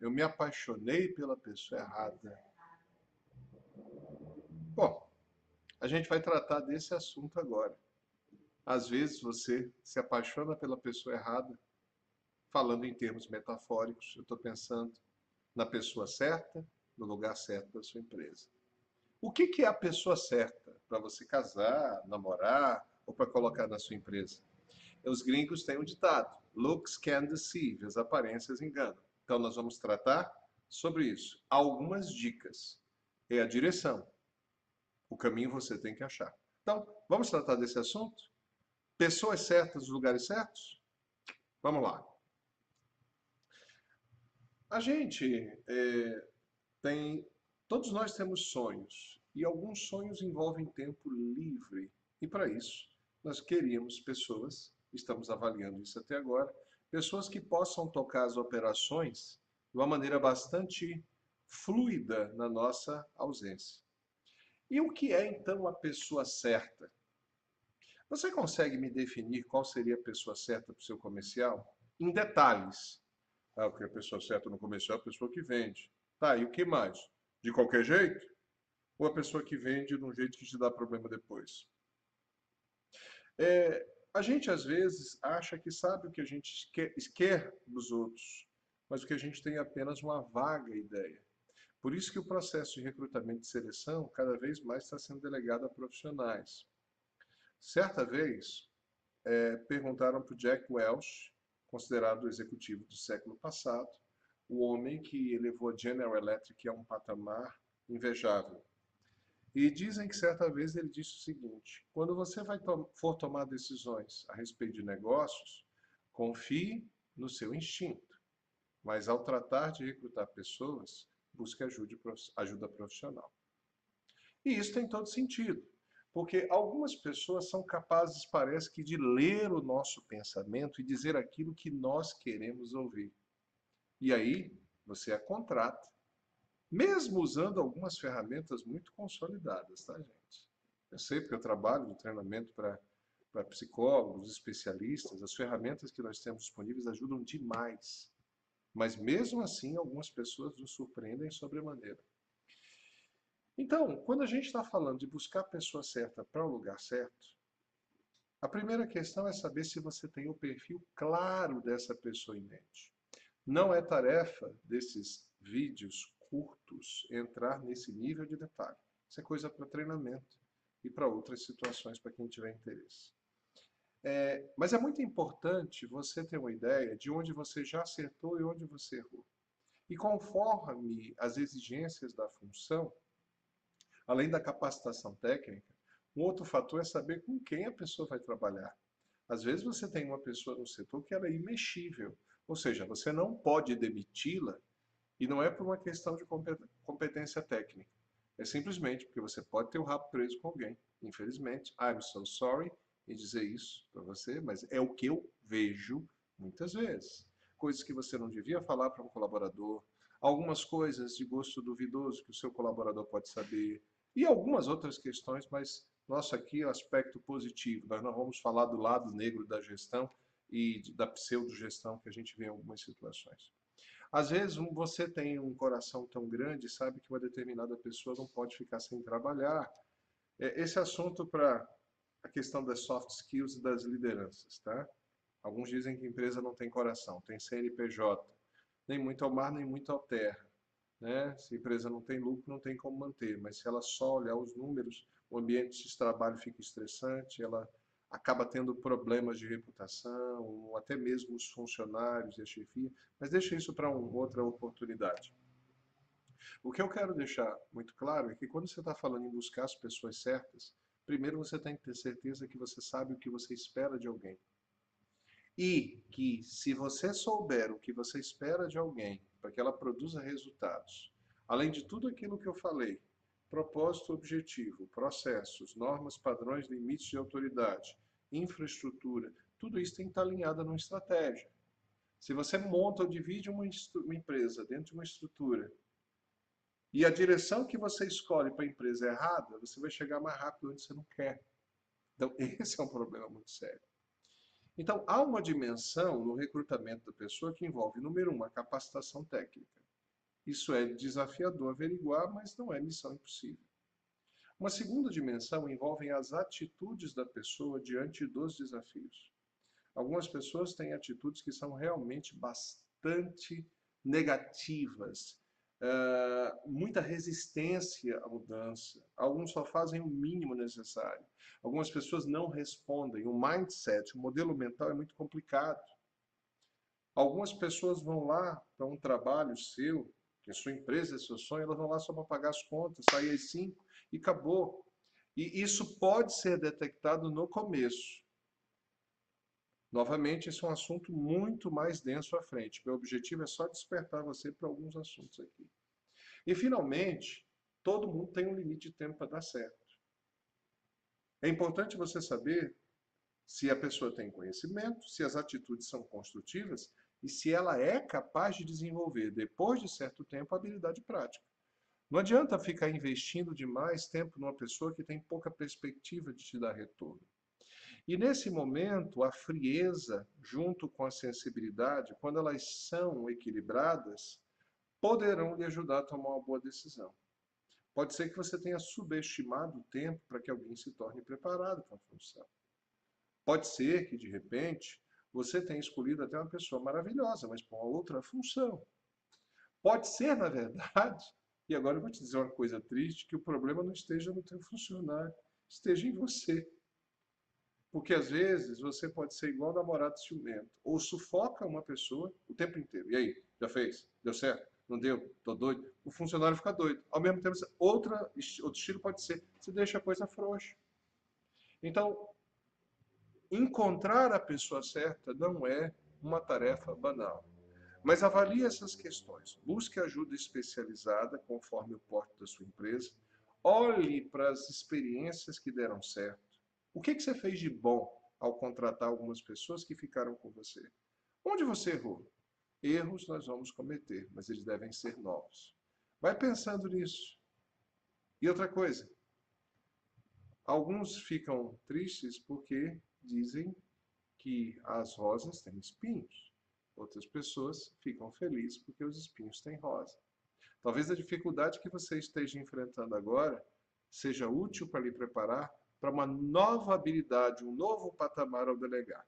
Eu me apaixonei pela pessoa errada. Bom, a gente vai tratar desse assunto agora. Às vezes você se apaixona pela pessoa errada, falando em termos metafóricos, eu estou pensando na pessoa certa, no lugar certo da sua empresa. O que é a pessoa certa para você casar, namorar ou para colocar na sua empresa? Os gringos têm um ditado: looks can deceive, as aparências enganam. Então nós vamos tratar sobre isso. Algumas dicas. É a direção. O caminho você tem que achar. Então, vamos tratar desse assunto? Pessoas certas nos lugares certos? Vamos lá. A gente tem. Todos nós temos sonhos. E alguns sonhos envolvem tempo livre. E para isso, nós queríamos pessoas, estamos avaliando isso até agora, pessoas que possam tocar as operações de uma maneira bastante fluida na nossa ausência. E o que é então a pessoa certa? Você consegue me definir qual seria a pessoa certa para o seu comercial? Em detalhes. Ah, porque a pessoa certa no comercial é a pessoa que vende. Tá, e o que mais? De qualquer jeito? Ou a pessoa que vende de um jeito que te dá problema depois? A gente às vezes acha que sabe o que a gente quer dos outros, mas o que a gente tem é apenas uma vaga ideia. Por isso que o processo de recrutamento e seleção cada vez mais está sendo delegado a profissionais. Certa vez, perguntaram para o Jack Welch, considerado o executivo do século passado, o homem que elevou a General Electric a um patamar invejável. E dizem que certa vez ele disse o seguinte: quando você for tomar decisões a respeito de negócios, confie no seu instinto, mas ao tratar de recrutar pessoas, busque ajuda profissional. E isso tem todo sentido, porque algumas pessoas são capazes, parece que, de ler o nosso pensamento e dizer aquilo que nós queremos ouvir. E aí você a contrata, mesmo usando algumas ferramentas muito consolidadas, tá, gente? Eu sei porque eu trabalho no treinamento para psicólogos, especialistas, as ferramentas que nós temos disponíveis ajudam demais. Mas mesmo assim, algumas pessoas nos surpreendem sobremaneira. Então, quando a gente está falando de buscar a pessoa certa para o lugar certo, a primeira questão é saber se você tem o perfil claro dessa pessoa em mente. Não é tarefa desses vídeos curtos entrar nesse nível de detalhe. Isso é coisa para treinamento e para outras situações para quem tiver interesse. Mas é muito importante você ter uma ideia de onde você já acertou e onde você errou. E conforme as exigências da função, além da capacitação técnica, um outro fator é saber com quem a pessoa vai trabalhar. Às vezes você tem uma pessoa no setor que ela é imexível, ou seja, você não pode demiti-la e não é por uma questão de competência técnica. É simplesmente porque você pode ter o rabo preso com alguém. Infelizmente, I'm so sorry em dizer isso para você, mas é o que eu vejo muitas vezes. Coisas que você não devia falar para um colaborador, algumas coisas de gosto duvidoso que o seu colaborador pode saber, e algumas outras questões, mas nosso aqui é o aspecto positivo. Nós não vamos falar do lado negro da gestão e da pseudo-gestão que a gente vê em algumas situações. Às vezes você tem um coração tão grande, sabe que uma determinada pessoa não pode ficar sem trabalhar. Esse assunto para a questão das soft skills e das lideranças, tá? Alguns dizem que a empresa não tem coração, tem CNPJ, nem muito ao mar, nem muito ao terra, né? Se a empresa não tem lucro, não tem como manter, mas se ela só olhar os números, o ambiente de trabalho fica estressante, ela acaba tendo problemas de reputação, ou até mesmo os funcionários e a chefia, mas deixa isso para outra oportunidade. O que eu quero deixar muito claro é que quando você está falando em buscar as pessoas certas, primeiro você tem que ter certeza que você sabe o que você espera de alguém. E que se você souber o que você espera de alguém para que ela produza resultados, além de tudo aquilo que eu falei, propósito, objetivo, processos, normas, padrões, limites de autoridade, infraestrutura, tudo isso tem que estar alinhado numa estratégia. Se você monta ou divide uma empresa dentro de uma estrutura e a direção que você escolhe para a empresa é errada, você vai chegar mais rápido onde você não quer. Então, esse é um problema muito sério. Então, há uma dimensão no recrutamento da pessoa que envolve, número um, a capacitação técnica. Isso é desafiador averiguar, mas não é missão impossível. Uma segunda dimensão envolve as atitudes da pessoa diante dos desafios. Algumas pessoas têm atitudes que são realmente bastante negativas, muita resistência à mudança. Alguns só fazem o mínimo necessário. Algumas pessoas não respondem. O mindset, o modelo mental é muito complicado. Algumas pessoas vão lá para um trabalho seu, que a sua empresa é seu sonho, elas vão lá só para pagar as contas, sair às 5 e acabou. E isso pode ser detectado no começo. Novamente, esse é um assunto muito mais denso à frente. Meu objetivo é só despertar você para alguns assuntos aqui. E, finalmente, todo mundo tem um limite de tempo para dar certo. É importante você saber se a pessoa tem conhecimento, se as atitudes são construtivas e se ela é capaz de desenvolver, depois de certo tempo, a habilidade prática. Não adianta ficar investindo demais tempo numa pessoa que tem pouca perspectiva de te dar retorno. E nesse momento, a frieza, junto com a sensibilidade, quando elas são equilibradas, poderão lhe ajudar a tomar uma boa decisão. Pode ser que você tenha subestimado o tempo para que alguém se torne preparado para a função. Pode ser que, de repente, você tenha escolhido até uma pessoa maravilhosa, mas para uma outra função. Pode ser, na verdade, e agora eu vou te dizer uma coisa triste, que o problema não esteja no teu funcionário, esteja em você. Porque às vezes você pode ser igual namorado ciumento, ou sufoca uma pessoa o tempo inteiro. E aí, já fez? Deu certo? Não deu? Tô doido? O funcionário fica doido. Ao mesmo tempo, outro estilo pode ser, você deixa a coisa frouxa. Então, encontrar a pessoa certa não é uma tarefa banal. Mas avalie essas questões. Busque ajuda especializada conforme o porte da sua empresa. Olhe para as experiências que deram certo. O que você fez de bom ao contratar algumas pessoas que ficaram com você? Onde você errou? Erros nós vamos cometer, mas eles devem ser novos. Vai pensando nisso. E outra coisa, alguns ficam tristes porque dizem que as rosas têm espinhos. Outras pessoas ficam felizes porque os espinhos têm rosa. Talvez a dificuldade que você esteja enfrentando agora seja útil para lhe preparar para uma nova habilidade, um novo patamar ao delegar.